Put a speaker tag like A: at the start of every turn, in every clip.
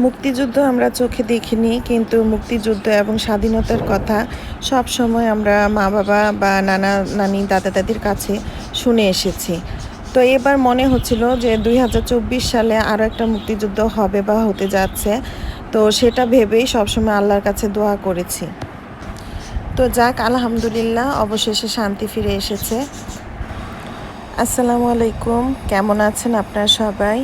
A: মুক্তিযুদ্ধ আমরা চোখে দেখিনি, কিন্তু মুক্তিযুদ্ধ এবং স্বাধীনতার কথা সব সময় আমরা মা বাবা বা নানা নানি দাদা দাদির কাছে শুনে এসেছি। তো এবার মনে হচ্ছিল যে 2024 সালে আরও একটা মুক্তিযুদ্ধ হবে বা হতে যাচ্ছে। তো সেটা ভেবেই সবসময় আল্লাহর কাছে দোয়া করেছি। তো যাক, আলহামদুলিল্লাহ, অবশেষে শান্তি ফিরে এসেছে। আসসালামু আলাইকুম, কেমন আছেন আপনারা সবাই?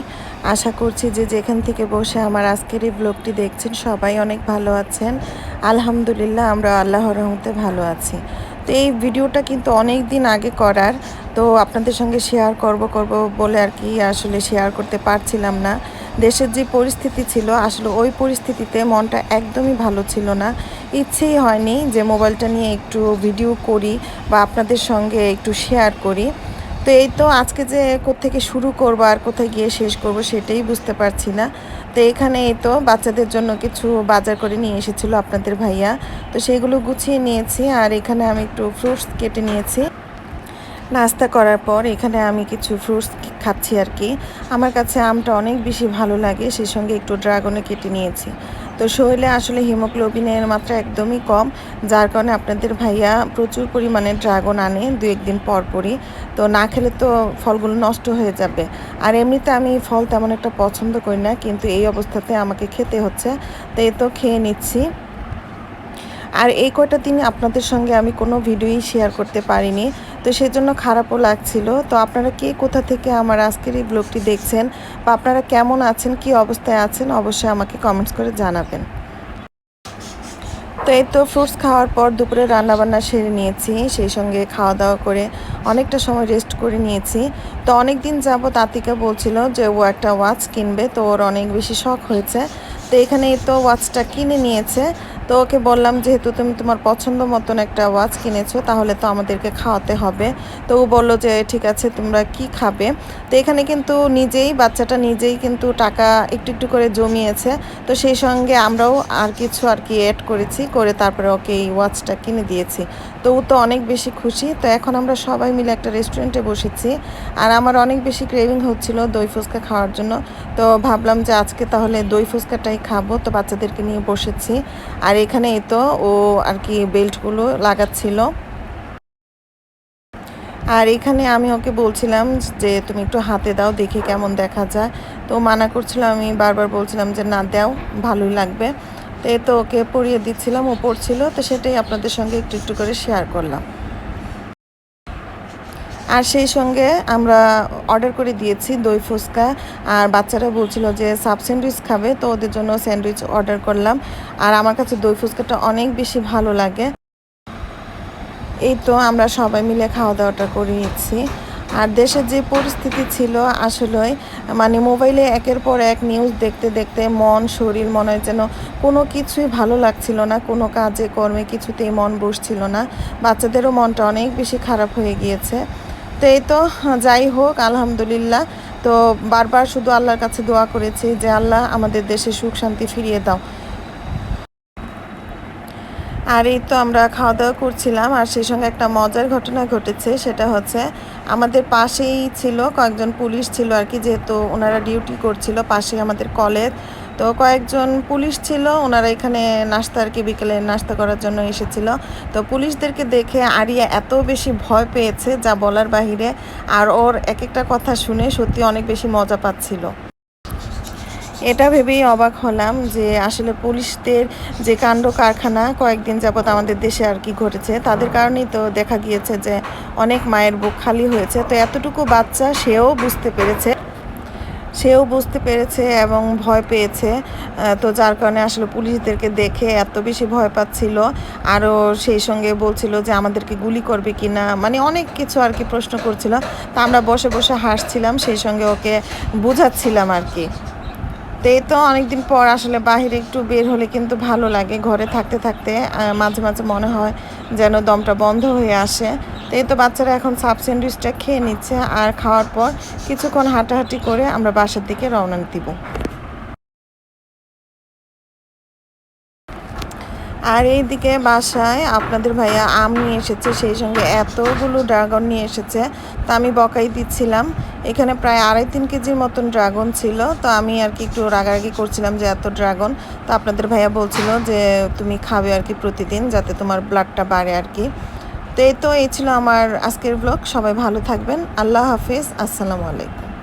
A: আশা করছি যে যেখান থেকে বসে আমার আজকের এই ব্লগটি দেখছেন সবাই অনেক ভালো আছেন। আলহামদুলিল্লাহ, আমরা আল্লাহর রহমতে ভালো আছি। তো এই ভিডিওটা কিন্তু অনেক দিন আগে করার, তো আপনাদের সঙ্গে শেয়ার করব বলে আর কি আসলে শেয়ার করতে পারছিলাম না। দেশের যে পরিস্থিতি ছিল, আসলে ওই পরিস্থিতিতে মনটা একদমই ভালো ছিল না। ইচ্ছেই হয়নি যে মোবাইলটা নিয়ে একটু ভিডিও করি বা আপনাদের সঙ্গে একটু শেয়ার করি। তো এই তো আজকে যে কোত্থেকে শুরু করব আর কোথায় গিয়ে শেষ করব সেটাই বুঝতে পারছি না। তো এখানে এই তো বাচ্চাদের জন্য কিছু বাজার করে নিয়ে এসেছিল আপনাদের ভাইয়া। তো সেগুলো গুছিয়ে নিয়েছি, আর এখানে আমি একটু ফ্রুটস কেটে নিয়েছি। নাস্তা করার পর এখানে আমি কিছু ফ্রুটস খাচ্ছি আর কি। আমার কাছে আমটা অনেক বেশি ভালো লাগে, সেই সঙ্গে একটু ড্রাগনও কেটে নিয়েছি। তো শরীরে আসলে হিমোগ্লোবিনের মাত্রা একদমই কম, যার কারণে আপনাদের ভাইয়া প্রচুর পরিমাণে ড্রাগন আনে দু একদিন পর পরই। তো না খেলে তো ফলগুলো নষ্ট হয়ে যাবে। আর এমনিতে আমি ফল তেমন একটা পছন্দ করি না, কিন্তু এই অবস্থাতে আমাকে খেতে হচ্ছে। তো এই তো খেয়ে নিচ্ছি। আর এই কয়টা দিন আপনাদের সঙ্গে আমি কোনো ভিডিওই শেয়ার করতে পারিনি, তো সেজন্য খারাপও লাগছিল। তো আপনারা কে কোথা থেকে আমার আজকের এই ব্লগটি দেখছেন বা আপনারা কেমন আছেন, কি অবস্থায় আছেন, অবশ্যই আমাকে কমেন্টস করে জানাবেন। তো এই তো ফ্রুটস খাওয়ার পর দুপুরে রান্নাবান্না সেরে নিয়েছি, সেই সঙ্গে খাওয়া দাওয়া করে অনেকটা সময় রেস্ট করে নিয়েছি। তো অনেক দিন যাবৎ আতিকা বলছিল যে ও একটা ওয়াচ কিনবে, তো ওর অনেক বেশি শখ হয়েছে। তো এখানে তো ওয়াচটা কিনে নিয়েছে। তো ওকে বললাম, যেহেতু তুমি তোমার পছন্দ মতন একটা ওয়াচ কিনেছো, তাহলে তো আমাদেরকে খাওয়াতে হবে। তো ও বললো যে ঠিক আছে, তোমরা কি খাবে। তো এখানে কিন্তু বাচ্চাটা নিজেই কিন্তু টাকা একটু একটু করে জমিয়েছে। তো সেই সঙ্গে আমরাও আর কিছু আর কি অ্যাড করেছি, করে তারপরে ওকে এই ওয়াচটা কিনে দিয়েছি। তো ও তো অনেক বেশি খুশি। তো এখন আমরা সবাই মিলে একটা রেস্টুরেন্টে বসেছি, আর আমার অনেক বেশি ক্রেভিং হচ্ছিল দই ফুচকা খাওয়ার জন্য। তো ভাবলাম যে আজকে তাহলে দই ফুচকাটাই খাবো। তো বাচ্চাদেরকে নিয়ে বসেছি, আর এখানে এই তো ও আর কি বেল্টগুলো লাগাচ্ছিল। আর এখানে আমি ওকে বলছিলাম যে তুমি একটু হাতে দাও, দেখি কেমন দেখা যায়। তো মানা করছিল, আমি বারবার বলছিলাম যে না দাও, ভালোই লাগবে। তো এই তো ওকে পরিয়ে দিচ্ছিলাম, ও পড়ছিল। তো সেটাই আপনাদের সঙ্গে একটু একটু করে শেয়ার করলাম। আর সেই সঙ্গে আমরা অর্ডার করে দিয়েছি দই ফুচকা। আর বাচ্চারা বলছিল যে সাব স্যান্ডউইচ খাবে, তো ওদের জন্য স্যান্ডউইচ অর্ডার করলাম। আর আমার কাছে দই ফুচকাটা অনেক বেশি ভালো লাগে। এই তো আমরা সবাই মিলে খাওয়া দাওয়াটা করে নিচ্ছি। আর দেশের যে পরিস্থিতি ছিল, আসলে মানে মোবাইলে একের পর এক নিউজ দেখতে দেখতে মন শরীর মনে হয় যেন কোনো কিছুই ভালো লাগছিল না, কোনো কাজে কর্মে কিছুতেই মন বসছিল না। বাচ্চাদেরও মনটা অনেক বেশি খারাপ হয়ে গিয়েছে। তো এই তো, যাই হোক, আলহামদুলিল্লাহ। তো বারবার শুধু আল্লাহর কাছে দোয়া করেছি যে আল্লাহ আমাদের দেশে সুখ শান্তি ফিরিয়ে দাও। আর এই তো আমরা খাওয়া দাওয়া করছিলাম, আর সেই সঙ্গে একটা মজার ঘটনা ঘটেছে। সেটা হচ্ছে, আমাদের পাশেই ছিল কয়েকজন পুলিশ ছিল আর কি, যেহেতু ওনারা ডিউটি করছিল পাশেই আমাদের কলেজ। তো কয়েকজন পুলিশ ছিল, ওনারা এখানে নাস্তা আর কি বিকেলে নাস্তা করার জন্য এসেছিল। তো পুলিশদেরকে দেখে আরিয়া এত বেশি ভয় পেয়েছে যা বলার বাহিরে। আর ওর এক একটা কথা শুনে সত্যি অনেক বেশি মজা পাচ্ছিল। এটা ভেবেই অবাক হলাম যে আসলে পুলিশদের যে কাণ্ড কারখানা কয়েকদিন যাবৎ আমাদের দেশে আর কি ঘটেছে, তাদের কারণেই তো দেখা গিয়েছে যে অনেক মায়ের বুক খালি হয়েছে। তো এতটুকু বাচ্চা, সেও বুঝতে পেরেছে এবং ভয় পেয়েছে। তো যার কারণে আসলে পুলিশদেরকে দেখে এত বেশি ভয় পাচ্ছিল। আরও সেই সঙ্গে বলছিল যে আমাদেরকে গুলি করবে কি না, মানে অনেক কিছু আর কি প্রশ্ন করছিল। তা আমরা বসে বসে হাসছিলাম, সেই সঙ্গে ওকে বোঝাচ্ছিলাম আর কি। তো এই তো অনেকদিন পর আসলে বাহিরে একটু বের হলে কিন্তু ভালো লাগে। ঘরে থাকতে থাকতে মাঝে মাঝে মনে হয় যেন দমটা বন্ধ হয়ে আসে। তো এই তো বাচ্চারা এখন সাব স্যান্ডউইচটা খেয়ে নিচ্ছে, আর খাওয়ার পর কিছুক্ষণ হাঁটাহাঁটি করে আমরা বাসার দিকে রওনা দিব। আর এইদিকে বাসায় আপনাদের ভাইয়া আম নিয়ে এসেছে, সেই সঙ্গে এতগুলো ড্রাগন নিয়ে এসেছে। তা আমি বকাই দিচ্ছিলাম। এখানে প্রায় 2.5-3 কেজির মতন ড্রাগন ছিল। তো আমি আর কি একটু রাগারাগি করছিলাম যে এত ড্রাগন। তো আপনাদের ভাইয়া বলছিল যে তুমি খাবে আর কি প্রতিদিন, যাতে তোমার ব্লাডটা বাড়ে আর কি। তো এই ছিল আমার আজকের ব্লগ। সবাই ভালো থাকবেন। আল্লাহ হাফিজ। আসসালামু আলাইকুম।